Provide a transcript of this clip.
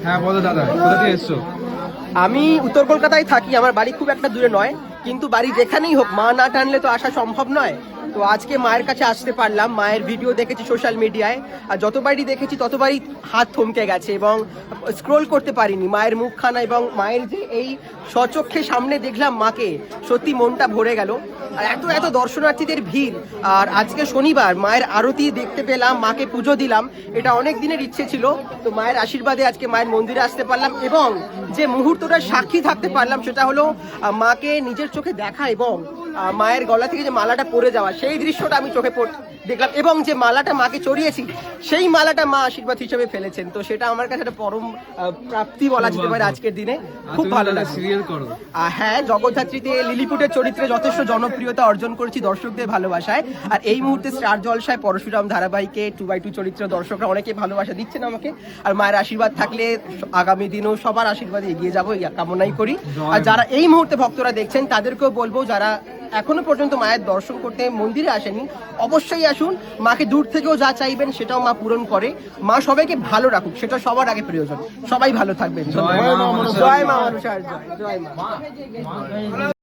হ্যাঁ বলো দাদা, কোথা থেকে এসছো? আমি উত্তর কলকাতায় থাকি, আমার বাড়ি খুব একটা দূরে নয়, কিন্তু বাড়ি যেখানেই হোক মা না টানলে তো আসা সম্ভব নয়। তো আজকে মায়ের কাছে আসতে পারলাম, মায়ের ভিডিও দেখেছি সোশ্যাল মিডিয়ায়, আর যতবারই দেখেছি ততবারই হাত থমকে গেছে এবং স্ক্রোল করতে পারিনি মায়ের মুখখানা, এবং মায়ের যে এই স্বচক্ষে সামনে দেখলাম মাকে, সত্যি মনটা ভরে গেল। আর এত এত দর্শনার্থীদের ভিড়, আর আজকে শনিবার মায়ের আরতি দেখতে পেলাম, মাকে পুজো দিলাম, এটা অনেক দিনের ইচ্ছে ছিল। তো মায়ের আশীর্বাদে আজকে মায়ের মন্দিরে আসতে পারলাম, এবং যে মুহূর্তটা সাক্ষী থাকতে পারলাম সেটা হলো মাকে নিজের চোখে দেখা এবং মায়ের গলা থেকে যে মালাটা পড়ে যাওয়া, সেই দৃশ্যটা আমি চোখে দেখলাম, এবং যে মালাটা মাকে চড়িয়েছি সেই মালাটা মা আশীর্বাদ হিসেবে ফেলেছেন। তো সেটা আমার কাছে একটা পরম প্রাপ্তি বলা যেতে পারে আজকের দিনে। খুব ভালো লাগে। সিরিয়াল করো? হ্যাঁ, জগদ্ধাত্রীতে লিলিপুটের চরিত্রে যথেষ্ট জনপ্রিয়তা অর্জন করেছি দর্শকদের ভালোবাসায়। আর এই মুহূর্তে স্টার জলসায় পরশুরাম ধারাবাহিকে 2x2 চরিত্রে দর্শকরা অনেকে ভালোবাসা দিচ্ছেন আমাকে। আর মায়ের আশীর্বাদ থাকলে আগামী দিনেও সবার আশীর্বাদে এগিয়ে যাবো, কামনাই করি। আর যারা এই মুহূর্তে ভক্তরা দেখছেন তাদেরকেও বলবো, যারা এখনো পর্যন্ত মায়ের দর্শন করতে মন্দিরে আসেনি অবশ্যই আসুন। মাকে দূর থেকেও যা চাইবেন সেটাও মা পূরণ করে। মা সবাইকে ভালো রাখুক, সেটা সবার আগে প্রয়োজন। সবাই ভালো থাকবেন। জয় মা মনসা। জয় মা।